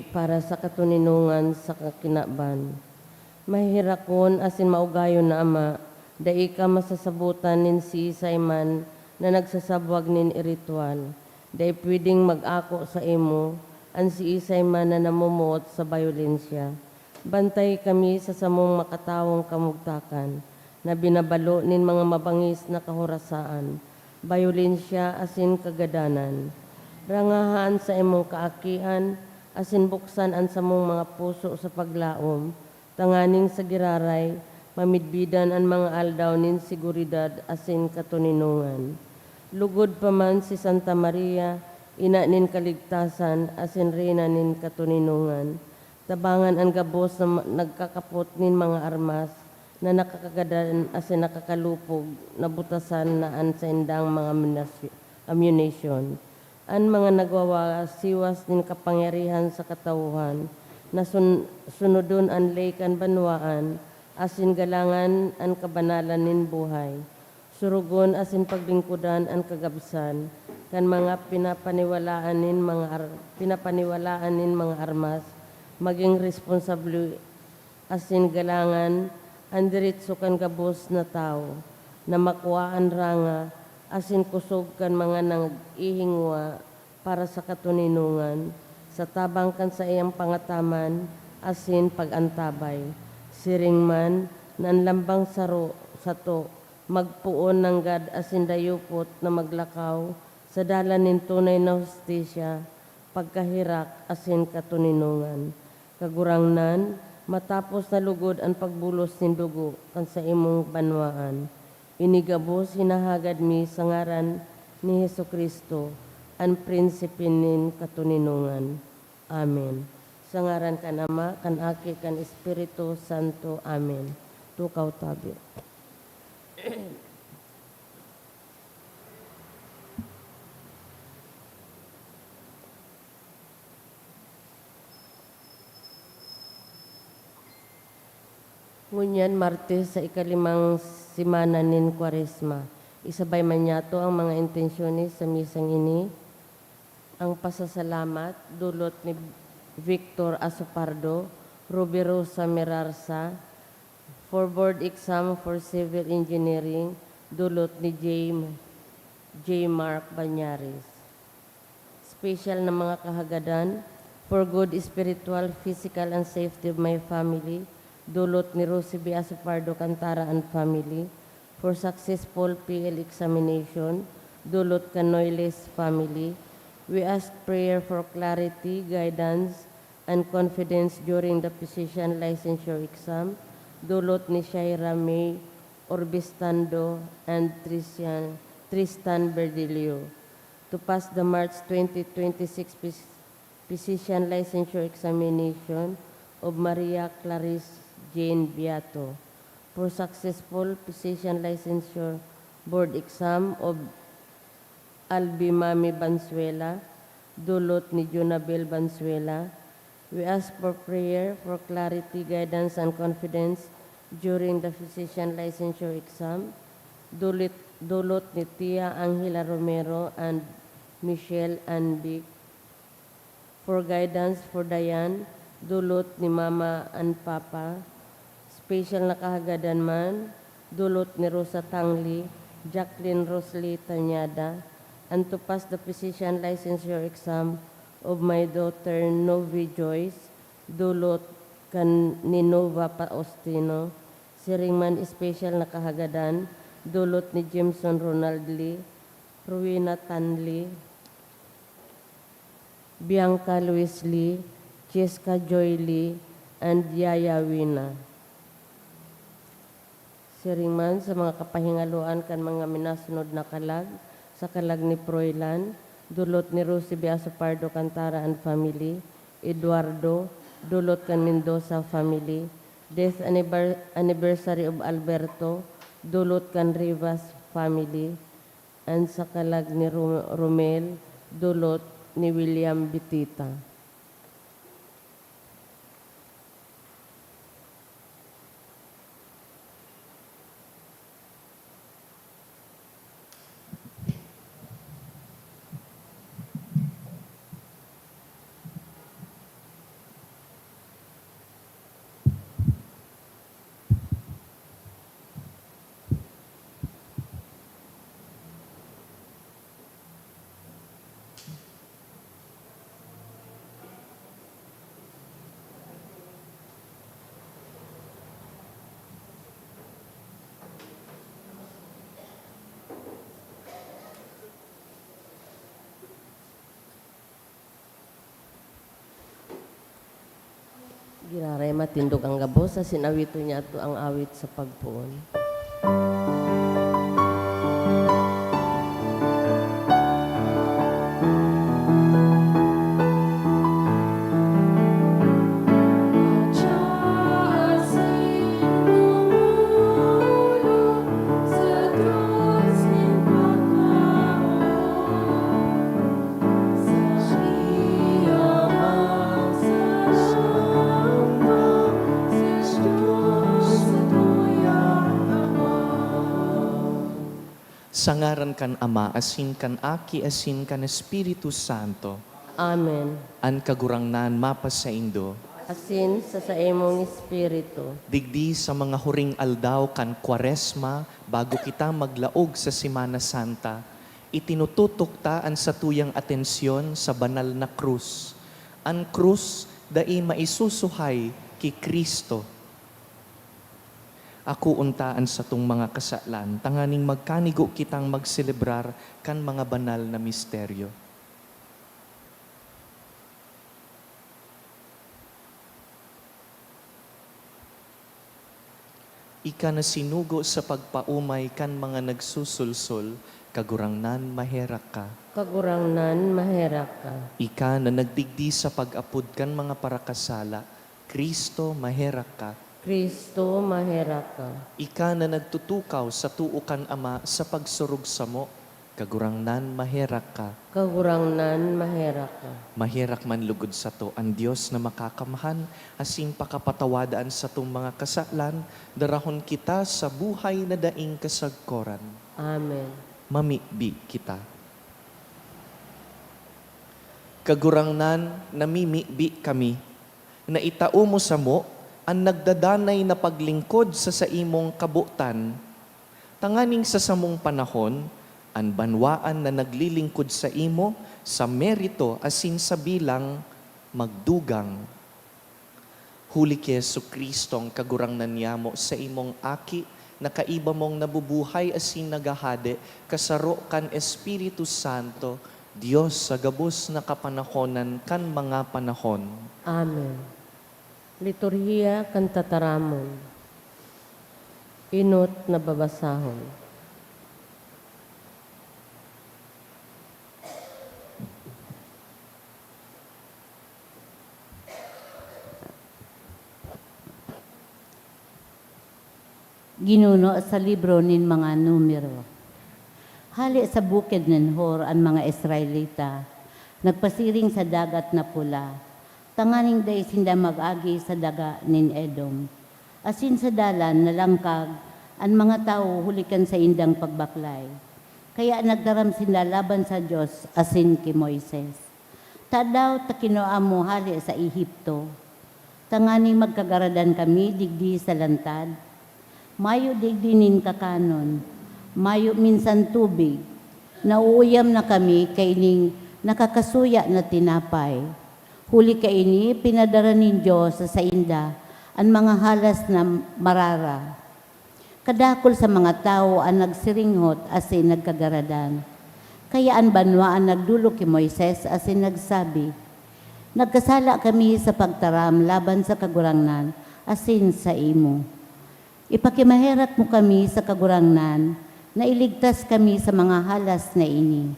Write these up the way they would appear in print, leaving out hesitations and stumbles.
para sa katuninungan sa kakinaban. Mahihirakon asin maugayon na ama, dai ka masasabutan nin si Simon na nagsasabwag nin iritual. Dai pwedeng mag-ako sa imo, an si Simon na namumuot sa bayolensya. Bantay kami sa samong makatawong kamugtakan, na binabalo nin mga mabangis na kahorasaan, bayolensya asin kagadanan. Rangahan sa imong kaakian, asin buksan ang samong mga puso sa paglaom, tanganing sa giraray, mamidbidan ang mga aldaw nin seguridad asin katuninungan. Lugod pa man si Santa Maria, ina nin kaligtasan asin reyna nin katuninungan. Tabangan ang gabos na nagkakapot nin mga armas, na nakakagadan asin nakakalupog, nabutasan na an sa indang mga ammunition. Ang mga nagwawasiwas din kapangyarihan sa katawuhan, na sunodon ang laykan banwaan, asin galangan ang kabanalan nin buhay. Surugon asin paglingkudan ang kagabsan, kan mga pinapaniwalaan nin mga armas, maging responsable asin galangan ang diritso kan gabos na tao, na makuhaan ranga, asin kusog kan mga nang-ihingwa para sa katuninungan, sa tabang kan sa iyang pangataman, asin pagantabay. Siring man, nanlambang saro sa to, magpuon ng gad asin dayupot na maglakaw, sa dalan nin tunay na hustisya, pagkahirak asin katuninungan. Kagurangnan, matapos na lugod ang pagbulos nin dugo kan sa imong banwaan, inigabos hinahagad mi sa ngaran ni Hesukristo, ang prinsipe nin katuninungan. Amen. Sa ngaran kan Ama, kan Aki, kan Espiritu Santo. Amen. Tukaw tabi. Ngunyan Martes sa ikalimang simana nin Kwaresma, isabay manyato ang mga intensyonis sa misang ini, ang pasasalamat dulot ni Victor Asopardo, Ruby Rosa Merarsa, for board exam for civil engineering, dulot ni J. Mark Banyares. Special na mga kahagadan, for good spiritual, physical, and safety of my family, dulot ni Rosie B. Asopardo Cantara and family, for successful PL examination, dulot Canoiles family. We ask prayer for clarity, guidance, and confidence during the physician licensure exam, dulot ni Shaira May Orbistando and Tristan Berdilio. To pass the March 2026 physician licensure examination of Maria Clarice Jane Beato. For successful physician licensure board exam of Albimami Bansuela, dulot ni Junabel Bansuela. We ask for prayer for clarity, guidance, and confidence during the physician licensure exam, dulot ni Tia Angela Romero and Michelle Anbic. For guidance for Dayan, dulot ni Mama and Papa. Special na kahagadan man, dulot ni Rosa Tangli, Jacqueline Rosalie Tanyada, and to pass the physician licensure exam of my daughter Novi Joyce, dulot kan ni Nova Paostino. Siring man special na kahagadan, dulot ni Jimson Ronald Lee, Rowena Tanli, Bianca Luis Lee, Cheska Joy Lee, and Yaya Wina. Siring man sa mga kapahingaluan kan mga minasunod na kalag, sa kalag ni Froilan, dulot ni Rosie B. Asopardo Cantara and family, Eduardo, dulot kan Mendoza family, death anniversary of Alberto, dulot kan Rivas family, and sa kalag ni Romel, dulot ni William Bitita. Giraray matindog ang gabos, asin awito niya to ang awit sa pagpuon. Sangaran kan Ama, asin kan Aki, asin kan Espiritu Santo. Amen. An kagurangnan mapas sa Indo. Asin sa imong espiritu. Digdi sa mga huring aldaw kan Kwaresma, bago kita maglaog sa Semana Santa, itinututok ta an sa tuyang atensyon sa banal na krus. An krus dai maisusuhay ki Kristo. Ako untaan sa tung mga kasalan, tanganing magkanigo kitang magselebrar kan mga banal na misteryo. Ika na sinugo sa pagpaumay kan mga nagsusulsol, kagurangnan maherak ka. Kagurangnan maherak ka. Ika na nagdigdi sa pag-apod kan mga parakasala, Kristo maherak ka. Kristo maherak ka. Ika na nagtutukaw sa tuukan Ama sa pagsurug sa mo, kagurangnan maherak ka. Kagurangnan maherak ka. Maherak man lugod sa to ang Diyos na makakamahan, asing pakapatawadaan sa tong mga kasalan, darahon kita sa buhay na daing kasagkoran. Amen. Mamibi kita. Kagurangnan, namimibi kami, na itao mo sa mo, ang nagdadanay na paglingkod sa imong kabutan, tanganing sa samong panahon, ang banwaan na naglilingkod sa imo, sa merito asin sa bilang, magdugang. Huli kay Jesucristo ang kagurangnan niya mo sa imong aki, na kaiba mong nabubuhay asin nagahade, kasaro kan Espiritu Santo, Diyos sa gabos na kapanahonan kan mga panahon. Amen. Liturhiya kan tataramon. Inot na babasahon. Ginuno sa libro nin mga numero. Hali sa bukid nin Hor ang mga Israelita, nagpasiring sa dagat na pula, tanganing day sinda mag-agi sa daga nin Edom. Asin sa dalan nalangkag, ang mga tao hulikan sa indang pagbaklay. Kaya nagdaram sinda laban sa Diyos asin ki Moises. Tadaw takinoa mo hali sa Ehipto. Tanganing magkagaradan kami digdi sa lantad. Mayo digdi nin kakanon. Mayo minsan tubig. Nauuyam na kami kaining nakakasuya na tinapay. Huli kaini, pinadara nin Diyos sa inda ang mga halas na marara. Kadakol sa mga tao ang nagsiringhot asin nagkagaradan. Kaya ang banwaan nagdulo ki Moises asin nagsabi, nagkasala kami sa pagtaram laban sa kagurangnan asin sa imo. Ipakimaherat mo kami sa kagurangnan na iligtas kami sa mga halas na ini.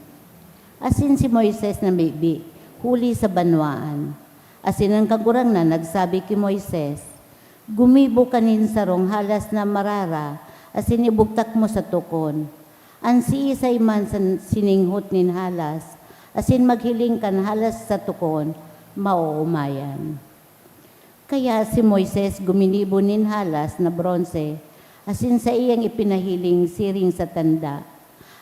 Asin si Moises na maybe, huli sa banwaan. Asin ang kagurangnan nagsabi ki Moises, gumibo kanin sa rong halas na marara, asin ibugtak mo sa tukon. An si isay man sa sininghot nin halas, asin maghiling kan halas sa tukon, mauumayan. Kaya si Moises guminibo nin halas na bronze, asin sa iyang ipinahiling siring sa tanda.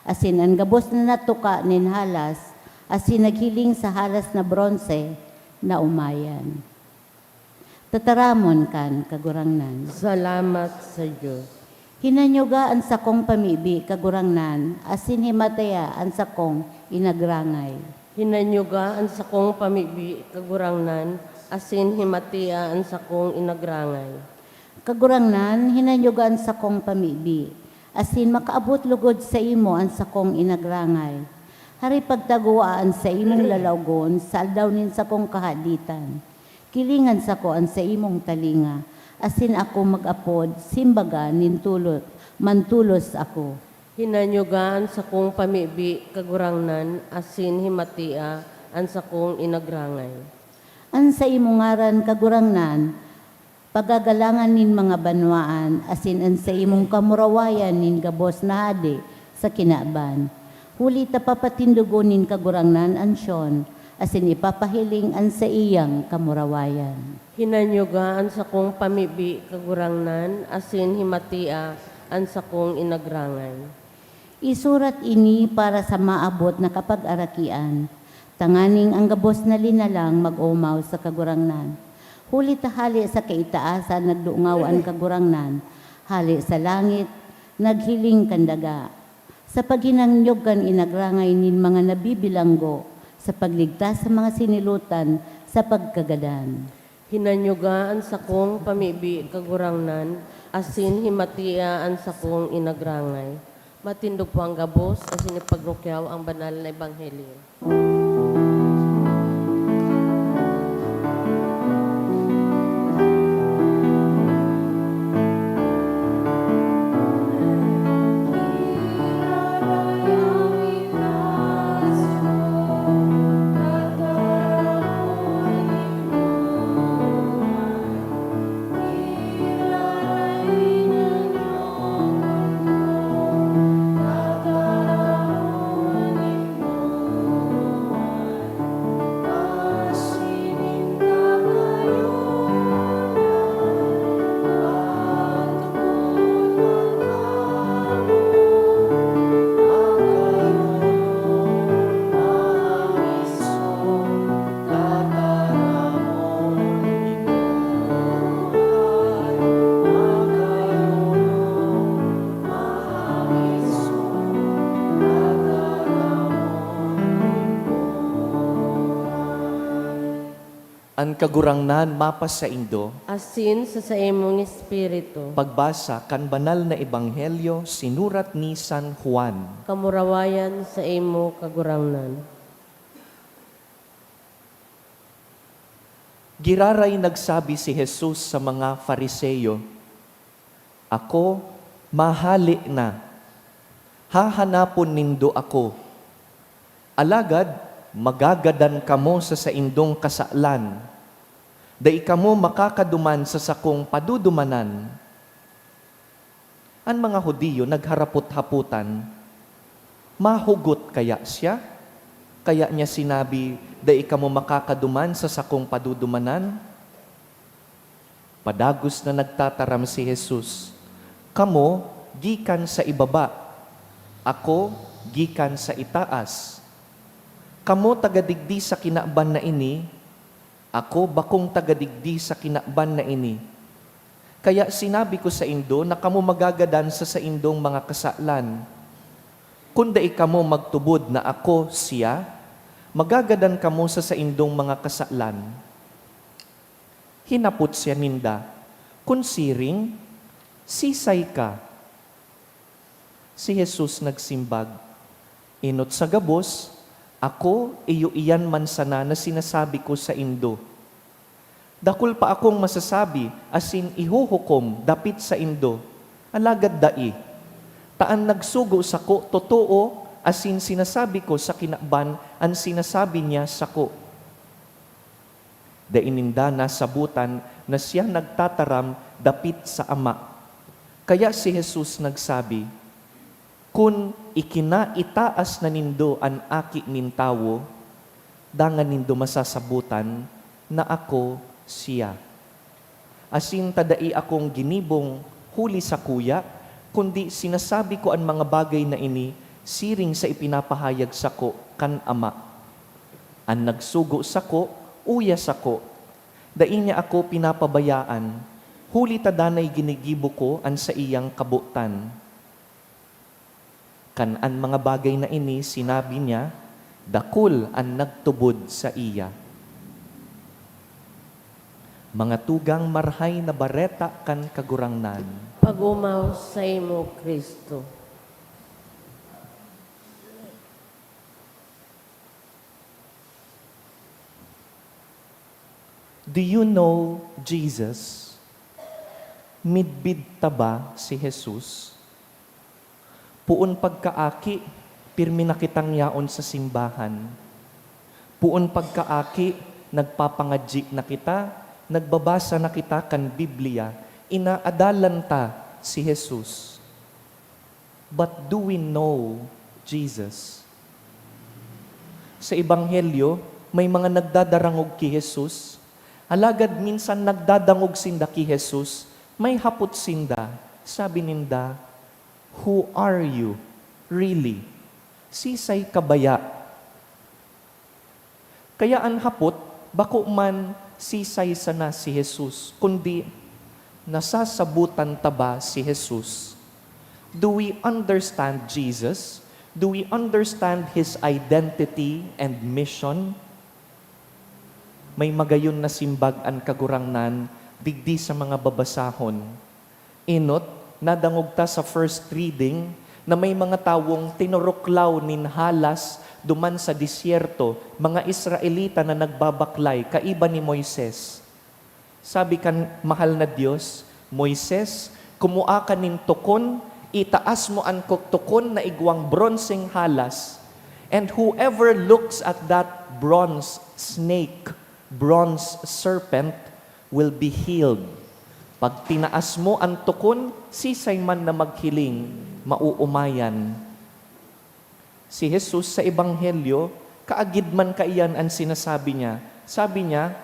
Asin ang gabos na natuka nin halas, asin naghiling sa halas na bronze na umayan. Tataramon kan kagurangnan. Salamat sa Diyos. Hinanyuga ang sakong pamibi kagurangnan, asin himataya ang sakong inagrangay. Hinanyugaan sa kong pamibi kagurangnan, asin himatiaan sa kong inagrangay. Kagurangnan, hinanyuga ang sakong pamibi, asin makaabot lugod sa imo ang sakong inagrangay. Hari pagtaguaan sa imong lalawgon sa aldaw nin sakong kahaditan. Kilingan sa ko an sa imong talinga, asin ako mag-apod, simbaga nintulot, mantulos ako. Hinanyugaan sa kong pamibi kagurangnan, asin himatia, an sa kong inagrangay. An sa imong ngaran kagurangnan, pagagalangan nin mga banwaan, asin an sa imong kamurawayan nin gabos na hadi sa kinaban. Huli ta papatindugon nin kagurangnan ansyon, asin ipapahiling an sa iyang kamurawayan. Hinanyugaan sa kong pamibi kagurangnan, asin himatia, an sa kong inagrangay. Isurat ini para sa maabot na kapag-arakian, tanganing ang gabos na linalang mag-umaw sa kagurangnan. Huli ta hali sa kaitaasan nagduungaw ang kagurangnan, hali sa langit naghiling kandaga. Sa paghinangnyog kan inagrangay nin mga nabibilanggo, sa pagligtas sa mga sinilutan sa pagkagadan. Hinanyugaan sa kong pamibi kagurangnan, asin himatia, an sa kong inagrangay. Matindog po ang gabos, asin ipagrukyaw ang banal na ebanghelyo. An kagurangnan mapas sa Indo, Asin sa imong espiritu, pagbasa kan banal na ebanghelyo sinurat ni San Juan. kamurawayan sa imo kagurangnan. Giraray nagsabi si Jesus sa mga Fariseyo, "Ako mahali na, hahanapon nindo ako. Alagad, magagadan kamo sa saindong kasalan. Dai kamo makakaduman sa sakong padudumanan." Ang mga Hudiyo nagharapot-haputan, mahugot kaya siya? Kaya niya sinabi, dai kamo makakaduman sa sakong padudumanan? Padagos na nagtataram si Jesus, "Kamo gikan sa ibaba, ako gikan sa itaas. Kamo tagadigdi sa kinaban na ini, ako bakong tagadigdi sa kinaban na ini. Kaya sinabi ko sa indo na kamo magagadan sa saindong mga kasalan. Kunda ikamo magtubod na ako siya, magagadan kamo sa saindong mga kasalan." Hinapot siya ninda, "Kun siring, sisay ka." Si Jesus nagsimbag, "Inot sa gabos, ako iyo iyan man sana na sinasabi ko sa indo. Dakul pa akong masasabi, asin ihuhukom dapit sa indo, alagad dai. Taan nagsugo sa ko, totoo, asin sinasabi ko sa kinaban, ang sinasabi niya sa ko." Daininda nasabutan na siya nagtataram dapit sa Ama. Kaya si Jesus nagsabi, "Kun ikinaitaas na nindo an aki nin tawo, dangan nindo masasabutan na ako siya. Asin tadai akong ginibong huli sa kuya, kundi sinasabi ko ang mga bagay na ini, siring sa ipinapahayag sa ko kan Ama. Ang nagsugo sa ko, uya sa ko. Dai niya ako pinapabayaan, huli tadanay ginigibo ko an sa iyang kabutan." Kan ang mga bagay na ini, sinabi niya, dakul ang nagtubod sa iya. Mga tugang marhay na bareta kan kagurangnan. Pagumaw sa imo, Kristo. Do you know Jesus? Midbid taba si Jesus? Puon pagkaaki, pirmi na kitang yaon sa simbahan. Puon pagkaaki, nagpapangadji na kita, nagbabasa na kita kan Biblia, inaadalan ta si Jesus. But do we know Jesus? Sa Ebanghelyo, may mga nagdadarangog ki Jesus. Alagad minsan nagdadangog sinda ki Jesus, may hapot sinda. Sabi ninda, who are you? Really? Sisay kabaya. Kaya ang hapot, bako man sisay sana si Jesus, kundi nasasabutan taba si Jesus. Do we understand Jesus? Do we understand His identity and mission? May magayon na simbag ang kagurangnan, digdi sa mga babasahon. Inot, nadangog ta sa first reading, na may mga tawong tinuruklaw nin halas duman sa disyerto, mga Israelita na nagbabaklay, kaiba ni Moises. Sabi kan mahal na Diyos, Moises, kumua ka nin tukon, itaas mo ang tukon na igwang bronseng halas, and whoever looks at that bronze snake, bronze serpent, will be healed. Pag tinaas mo ang tukon, sisay man na maghiling, mauumayan. Si Jesus sa Ebanghelyo, kaagid man kaiyan ang sinasabi niya. Sabi niya,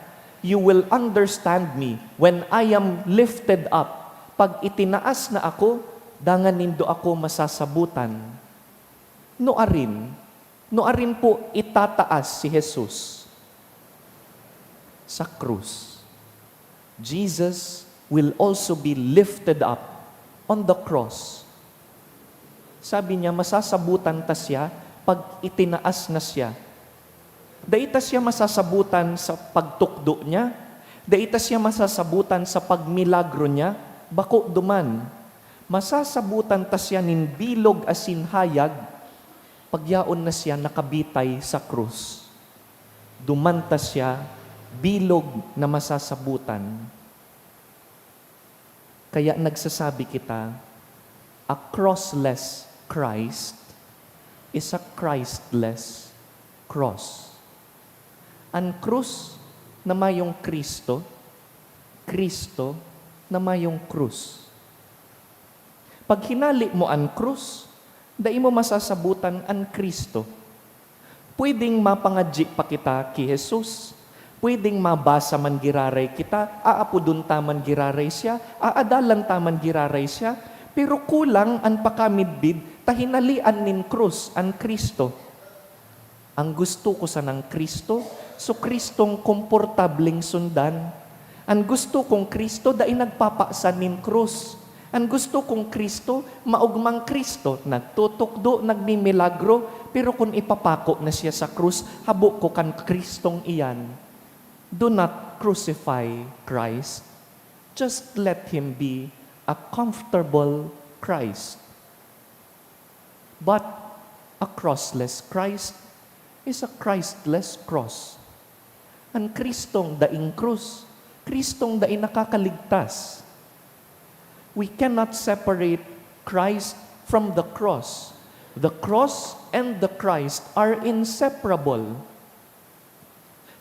you will understand me when I am lifted up. Pag itinaas na ako, dangan nindo ako masasabutan. Noarin po itataas si Jesus sa krus. Jesus will also be lifted up on the cross. Sabi niya, masasabutan ta siya pag itinaas na siya. Daita siya masasabutan sa pagtukdo niya. Daita siya masasabutan sa pagmilagro niya. Bako duman. Masasabutan ta siya nin bilog asin hayag pagyaon na siya nakabitay sa krus. Dumanta siya bilog na masasabutan. Kaya nagsasabi kita, a crossless Christ is a Christless cross. Ang krus na mayong Kristo, Kristo na mayong krus. Pag hinali mo ang krus, dai mo masasabutan ang Kristo. Pwedeng mapangadji pa kita ki Jesus, pwedeng mabasa man giraray kita, aapudun taman giraray siya, aadalan taman giraray siya, pero kulang ang pakamidbid, tahinalian nin krus ang Kristo. Ang gusto ko sa ng Kristo, so Kristong komportabling sundan. Ang gusto kong Kristo, dai nagpapaksan nin krus. Ang gusto kong Kristo, maugmang Kristo, nagtutukdo, nagmimilagro, pero kung ipapako na siya sa krus, habo ko kan Kristong iyan. Do not crucify Christ. Just let Him be a comfortable Christ. But a crossless Christ is a Christless cross. Ang Kristong daing krus, Kristong daing nakakaligtas. We cannot separate Christ from the cross. The cross and the Christ are inseparable.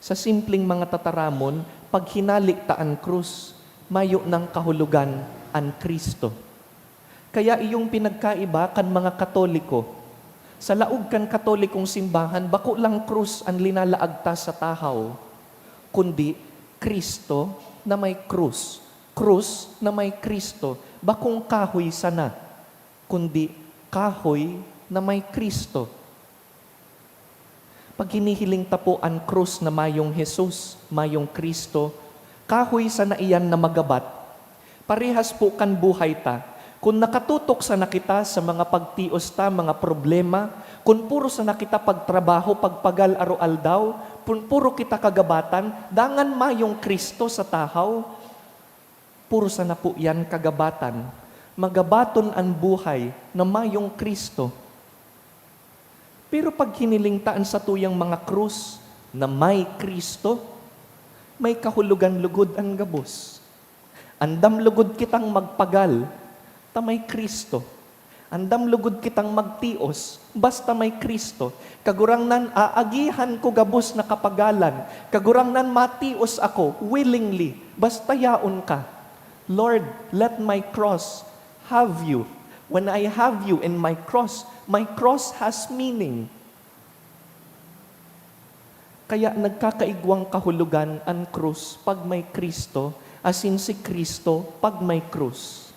Sa simpleng mga tataramon, pag hinalik ta ang krus, mayo ng kahulugan ang Kristo. Kaya iyong pinagkaiba kan mga Katoliko. Sa laog kan Katolikong simbahan, bako lang krus ang linalaagta sa tahaw, kundi Kristo na may krus. Krus na may Kristo. Bakong kahoy sana, kundi kahoy na may Kristo. Pag hinihiling tapo ang krus na mayong Jesus, mayong Kristo, kahoy sa naiyan na magabat, parehas po kan buhay ta. Kung nakatutok sa nakita sa mga pagtios ta, mga problema, kung puro sa nakita pagtrabaho, pagpagal aro-aldaw, kung puro kita kagabatan, dangan mayong Kristo sa tahaw, puro sa na po yan kagabatan. Magabaton ang buhay na mayong Kristo. Pero pag hiniling taan sa tuyang mga krus na may Kristo, may kahulugan lugod ang gabos. Andam lugod kitang magpagal, ta may Kristo. Andam lugod kitang magtios, basta may Kristo. Kagurangnan aagihan ko gabos na kapagalan. Kagurangnan matios ako willingly, basta yaon ka. Lord, let my cross have you. When I have you in my cross has meaning. Kaya nagkakaigwang kahulugan ang krus pag may Kristo, asin si Kristo pag may krus.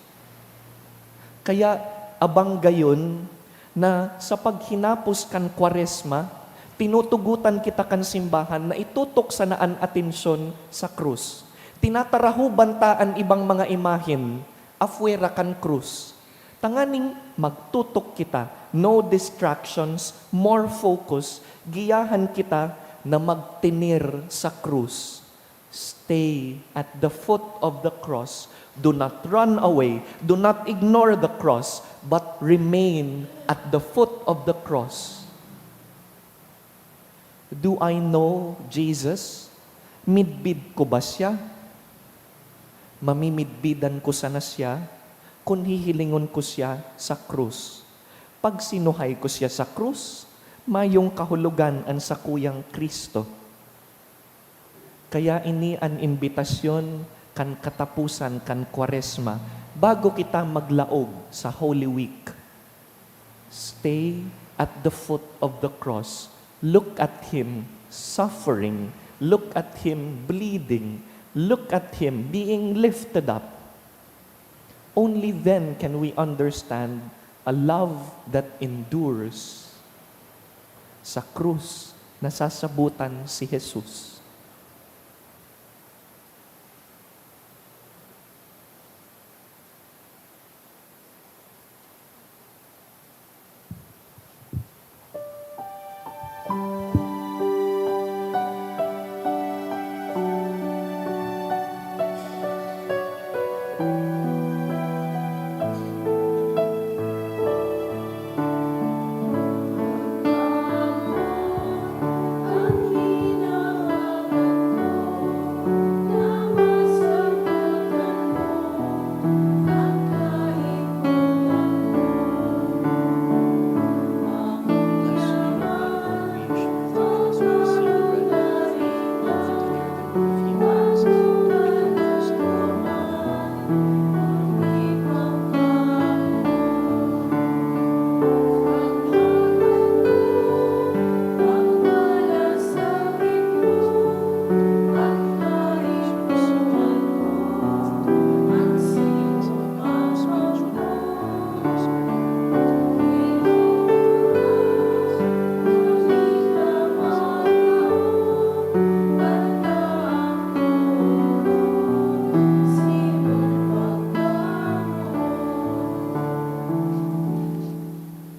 Kaya abang gayon na sa paghinapos kan Kwaresma, tinutugutan kita kan simbahan na itutok sa naan atensyon sa krus. Tinatarahuban taan ibang mga imahin, afuera kan krus. Tanganing magtutok kita, no distractions, more focus, giyahan kita na magtinir sa krus. Stay at the foot of the cross. Do not run away. Do not ignore the cross, but remain at the foot of the cross. Do I know Jesus? Midbid ko ba siya? Mamimidbidan ko sana siya kung hihilingon ko siya sa krus. Pag sinuhay ko siya sa krus, mayong kahulugan ang sakuyang Kristo. Kaya ini an imbitasyon kan katapusan kan Kwaresma bago kita maglaog sa Holy Week. Stay at the foot of the cross. Look at Him suffering. Look at Him bleeding. Look at Him being lifted up. Only then can we understand a love that endures. Sa krus, nasasabutan si Jesus.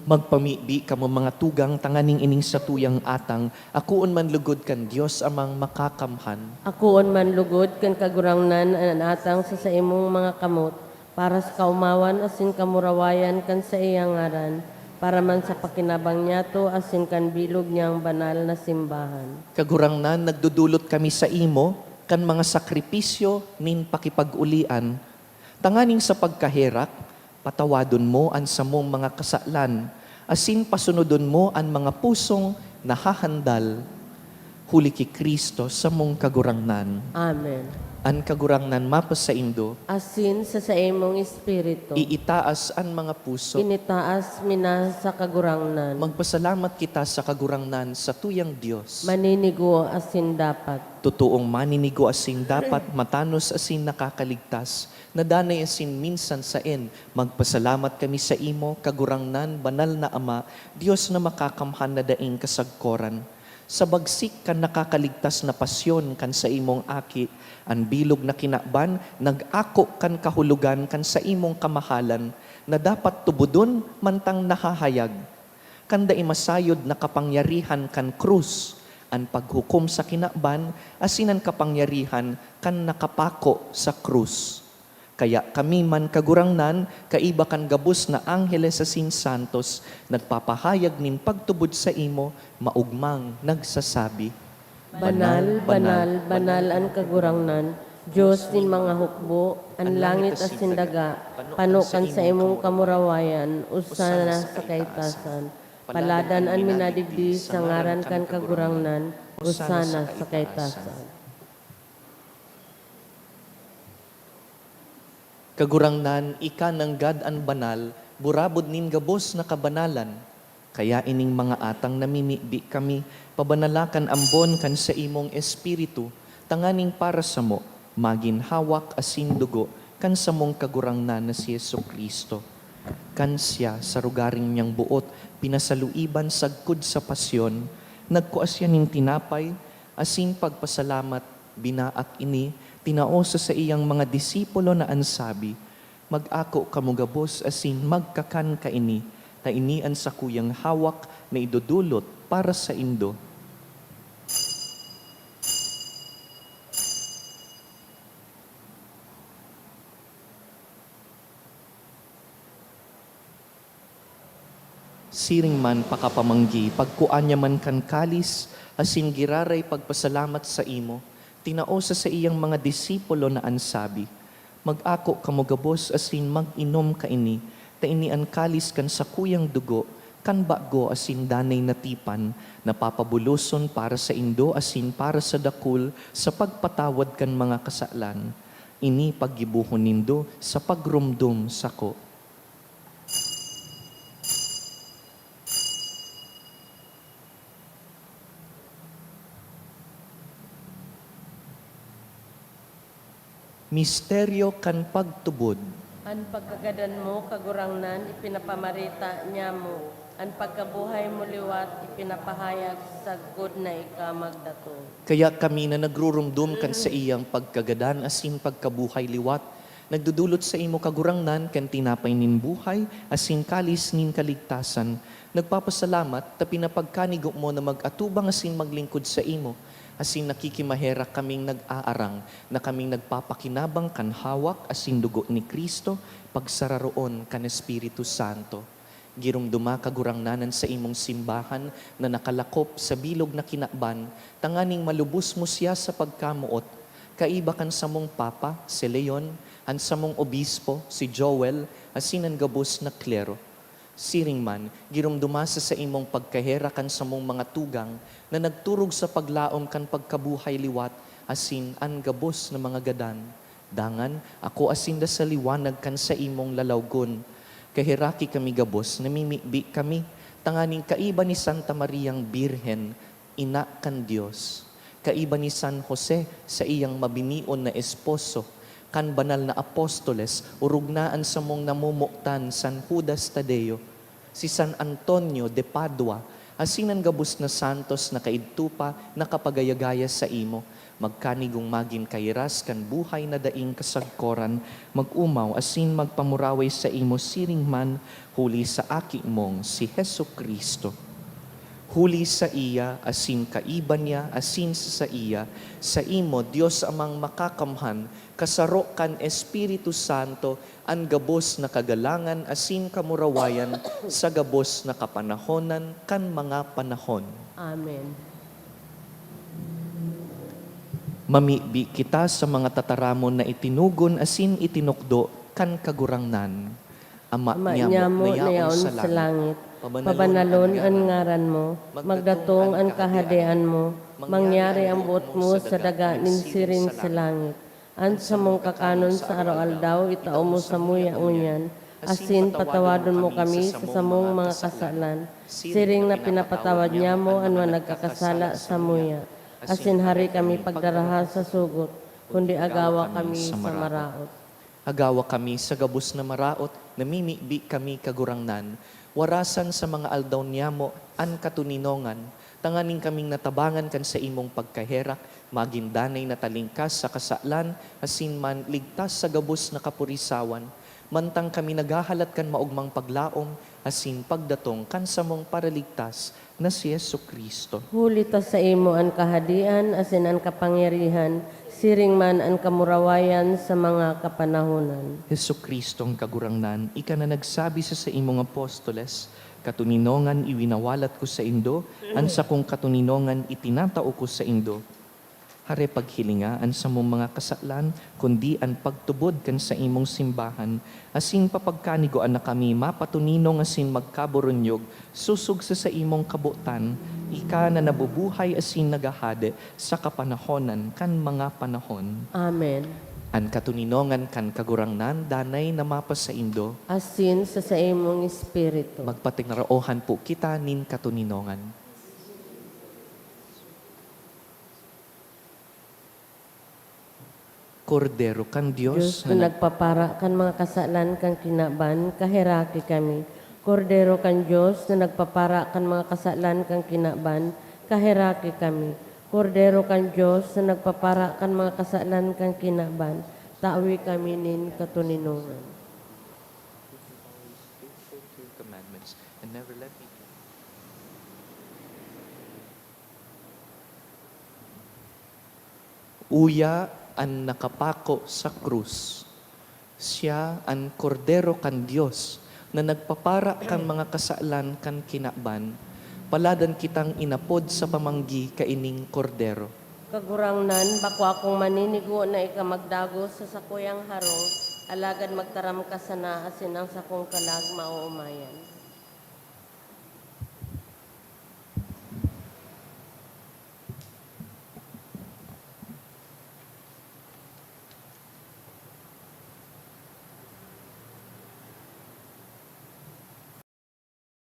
Magpamibi kamo mga tugang tanganing ining sa tuyang atang, akuon man lugod kan Dios amang makakamhan. Akuon man lugod kan kagurangnan an atang sa imong mga kamot, para sa kaumawan asin kamurawayan kan sa iyang ngaran, para man sa pakinabang niyato asin kan bilog niyang banal na simbahan. Kagurangnan nagdudulot kami sa imo, kan mga sakripisyo nin pakipag-ulian. Tanganing sa pagkahirak, patawadon mo ang samong mga kasalan, asin pasunodon mo ang mga pusong nahahandal, huli ki Kristo sa mong kagurangnan. Amen. An kagurangnan mapasaindo, Asin sa imong espiritu, iitaas an mga puso. initaas mina sa kagurangnan. Magpasalamat kita sa kagurangnan sa tuyang Diyos. Maninigo asin dapat. Totoong maninigo asin dapat, matanos asin nakakaligtas, nadanay asin minsan sain. Magpasalamat kami sa imo, kagurangnan, banal na Ama, Diyos na makakamhan na daing kasagkoran. Sa bagsik kan nakakaligtas na pasyon kan sa imong aki, ang bilog na kinakban, nag-ako kan kahulugan kan sa imong kamahalan, na dapat tubudon mantang nahahayag. Kanda imasayod na kapangyarihan kan krus, ang paghukom sa kinakban, asinan kapangyarihan kan nakapako sa krus. Kaya kami man kagurangnan, kaiba kan gabos na angheles asin santos, nagpapahayag nin pagtubod sa imo, maugmang nagsasabi, Banal, banal, banal an kagurangnan, Diyos nin mga hukbo, ang langit as sindaga, panukan sa imong kamurawayan, usana sa kaitasan. Paladan an minadigdi sa ngaran kan kagurangnan, usana sa kaitasan. Kagurangnan, ika ng God an banal, burabod nin gabos na kabanalan. Kaya ining mga atang namimibi kami, pabanalakan ambon kan sa imong espiritu, tanganing para sa mo, magin hawak asin dugo, kan sa mong kagurangnan na si Yesu Kristo. Kan siya sa rugaring niyang buot, pinasaluiban sagkud sa pasyon, nagkuasya ning tinapay, asin pagpasalamat, binaak ini, tinaosa sa iyang mga disipulo na ansabi, mag-ako kamugabos asin magkakan ka ini, ta inian sa kuyang hawak na idudulot para sa indo. Siring man pakapamanggi, pagkuanya man kan kalis, asin giraray pagpasalamat sa imo, tinaosa sa iyang mga disipulo na ansabi, mag-ako kamugabos asin mag-inom ka ini, ta ini ang kalis kan sa kuyang dugo, kan bago asin danay natipan, napapabuluson para sa indo asin para sa dakul, sa pagpatawad kan mga kasalan. Ini paggibuhon nindo sa pagrumdum sako. Misteryo kan pagtubod. Ang pagkagadan mo, kagurangnan, ipinapamarita niya mo. Ang pagkabuhay mo liwat, ipinapahayag sa good na ika magdato. Kaya kami na nagrurumdum kan sa iyang pagkagadan asin pagkabuhay liwat, nagdudulot sa imo kagurangnan kan tinapay nin buhay asin kalis nin kaligtasan. Nagpapasalamat ta pinapagkanigo mo na mag-atubang asin maglingkod sa imo. Asin nakikimahera kaming nag-aarang na kaming nagpapakinabang kan hawak asin dugo ni Kristo pagsararoon kan Espiritu Santo. Girumduma kagurangnanan sa imong simbahan na nakalakop sa bilog na kinakban, tanganing malubos mo siya sa pagkamuot. Kaiba kan sa mong Papa, si Leon, ang sa mong Obispo, si Joel, asin ang gabos na klero. Siring man, girumdumasa sa imong pagkahera kan sa mong mga tugang na nagturog sa paglaom kan pagkabuhay liwat, asin ang gabos na mga gadan. Dangan, ako asin da sa liwanag kan sa imong lalawgon. Kahiraki kami gabos, namimibi kami, tanganing kaiba ni Santa Mariang Birhen, ina kan Dios. Kaiba ni San Jose sa iyang mabinion na esposo, kan banal na apostoles, urugnaan sa mong namumuktan San Judas Tadeo, si San Antonio de Padua, asinan gabos na santos na kaidtupa na kapagayagaya sa imo, magkanigong magin kairas kan buhay na daing kasagkoran, mag-umaw asin magpamuraway sa imo siring man, huli sa aki mong si Hesu Kristo. Huli sa iya, asin kaiba niya, asin sa iya, sa imo, Diyos amang makakamhan, kasaro kan Espiritu Santo, ang gabos na kagalangan, asin kamurawayan, sa gabos na kapanahonan, kan mga panahon. Amen. Mamibi kita sa mga tataramon na itinugon, asin itinukdo, kan kagurangnan. Ama niya mo, nayaon sa langit. Pabanalon ang ngaran mo, magdatong ang kahadian mo, mangyari ang buot mo sa daga nin siring sa langit. An sa mong kakanon sa araw-aldaw, itao mo sa muya unyan, asin patawadon mo kami sa samong mga kasalan, siring na pinapatawad niya mo ang mga nagkakasala sa muya. Asin hari kami pagdaraha sa sugot, kundi agawa kami sa maraot. Agawa kami sa gabos na maraot, namimibi kami kagurangnan, warasan sa mga aldaw niya mo, an katuninongan, tanganing kaming natabangan kan sa imong pagkaherak, magindanay na talingkas sa kasalan, asin man ligtas sa gabos na kapurisawan, mantang kami naghahalat kan maugmang paglaom, asin pagdatong kan sa mong paraligtas na si Yesu Kristo. Huli ta sa imo ang kahadian, asin ang kapangyarihan, siring man ang kamurawayan sa mga kapanahunan. Yesu Kristo ang kagurangnan, ika na nagsabi sa imong apostoles, Katuninongan iwinawalat ko sa indo, an sa kong katuninongan itinatao ko sa indo. Hare paghilinga an sa mong mga kasalan, kundi an pagtubod kan sa imong simbahan, asin papagkanigoan na kami mapatuninong asin magkaburunyog, susug sa imong kabutan, ika na nabubuhay asin nagahade sa kapanahonan kan mga panahon. Amen. An katuninongan kan kagurangnan, danay na mapas sa indo, Asin sa imong espiritu. magpatingraohan po kita nin katuninongan. Kordero kan Diyos Diyos na nagpapara kan mga kasalan kang kinaban, kahiraki kami. Kordero kan Diyos na nagpapara kan mga kasalan kang kinaban, kahiraki kami. Kordero kan Diyos na nagpapara kan mga kasalan kang kinaban, tawi kami nin katuninongan. commandments and never let me Uya ang nakapako sa krus. Siya ang kordero kan Diyos na nagpapara kan mga kasalan kan kinaban. Paladan kitang inapod sa pamanggi kaining kordero. Kagurangnan, bako akong maninigo na ika magdago sa sakuyang harong, alagad magtaram ka sana asin ang sakong kalag mauumayan.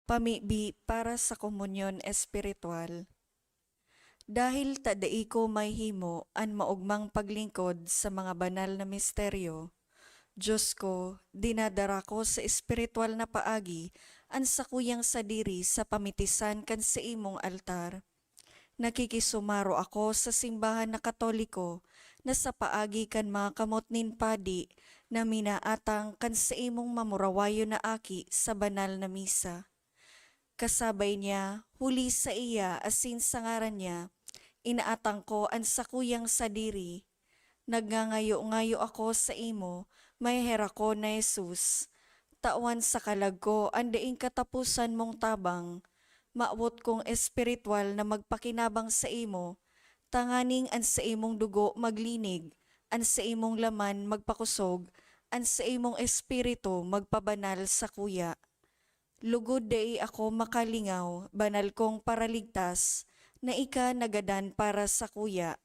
Pamibi para sa komunyon espiritual. Dahil tadai ko may himo an maugmang paglingkod sa mga banal na misteryo, Diyos ko, dinadara ko sa espiritual na paagi an sakuyang sadiri sa pamitisan kan sa imong altar. Nakikisumaro ako sa simbahan na Katoliko na sa paagi kan mga kamot nin padi na minaatang kan sa imong mamurawayo na aki sa banal na misa. Kasabay niya, huli sa iya asin sa ngaran niya, inaatang ko ang sakuyang sadiri. Nagngangayo-ngayo ako sa imo, may hera ko na Jesus. Tawan sa kalag ko, ang daing katapusan mong tabang. Maawot kong espiritual na magpakinabang sa imo, tanganing ang sa imong dugo maglinig, ang sa imong laman magpakusog, ang sa imong espiritu magpabanal sa kuya. Lugod dai ako makalingaw, banal kong paraligtas, na ika nagadan para sa kuya.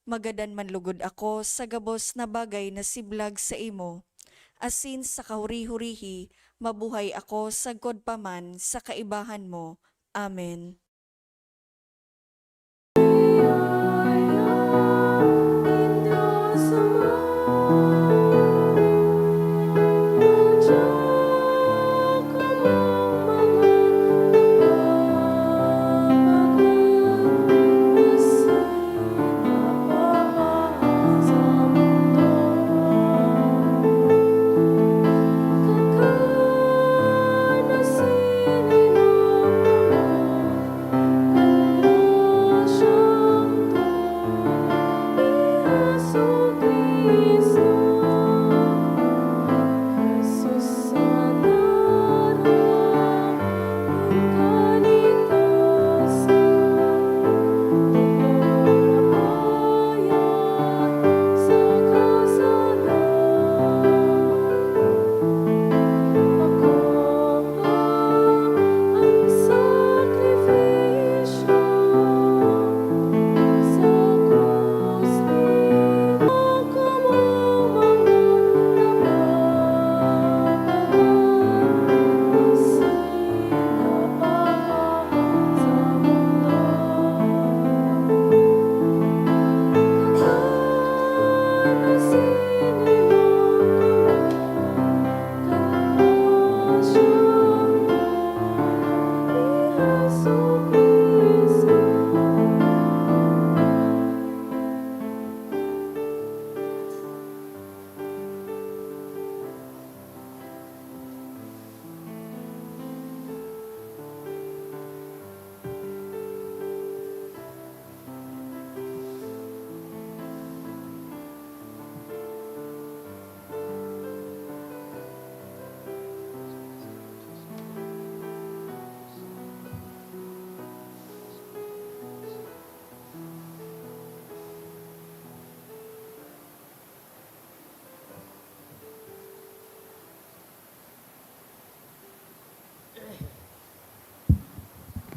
Magadan man lugod ako sa gabos na bagay na siblag sa imo. Asin sa kahuri-hurihi, mabuhay ako sa godpaman sa kaibahan mo. Amen.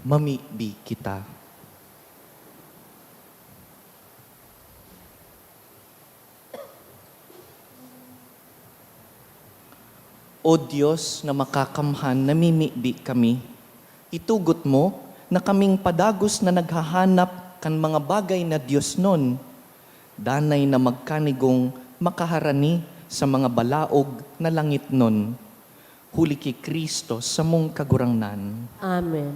mamibi kita. O Diyos na makakamhan, namimibi kami, itugot mo na kaming padagos na naghahanap kan mga bagay na Diyos nun, danay na magkanigong makaharani sa mga balaog na langit nun. Huli ki Kristo sa mong kagurangnan. Amen.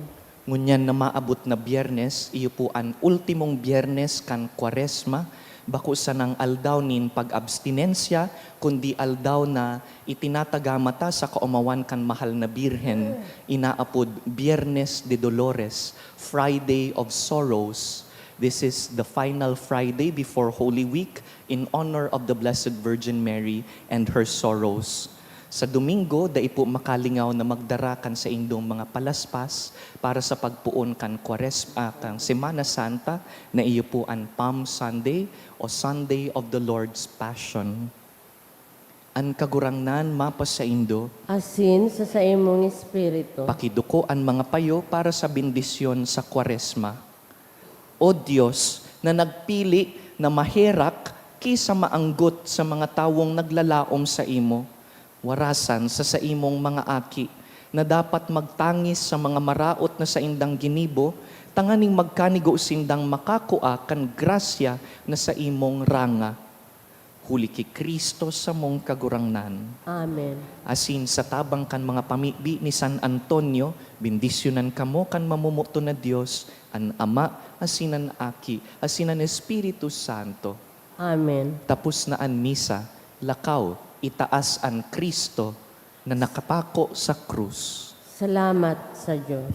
Ngunyan na maabot na Biyernes, iyo po ang ultimong Biyernes kan Kwaresma, bako sa nang aldaw nin pag-abstinensya, kundi aldaw na itinatagamata sa kaumawan kan mahal na Birhen, inaapod Biyernes de Dolores, Friday of Sorrows. This is the final Friday before Holy Week in honor of the Blessed Virgin Mary and her sorrows. Sa Domingo, dai po makalingaw na magdarakan sa indong mga palaspas para sa pagpuon kan Kwaresma, kan Semana Santa, na iyo po ang Palm Sunday o Sunday of the Lord's Passion. Ang kagurangnan mapas sa indo, Asin sa imong espiritu. pakiduko ang mga payo para sa bendisyon sa Kwaresma. O Diyos na nagpili na maherak kisa maanggot sa mga tawong naglalaom sa imo, warasan sa imong mga aki na dapat magtangis sa mga maraot na sa indang ginibo, tanganing magkanigo sindang makakua kan grasya na sa imong ranga. Huli ki Kristo sa mong kagurangnan. Amen. Asin sa tabang kan mga pamibi ni San Antonio, bendisyonan kamo kan mamumuto na Dios, an Ama, asinan Aki, asinan Espiritu Santo. Amen. Tapos na an misa, lakaw, itaas ang Kristo na nakapako sa krus. Salamat sa Diyos.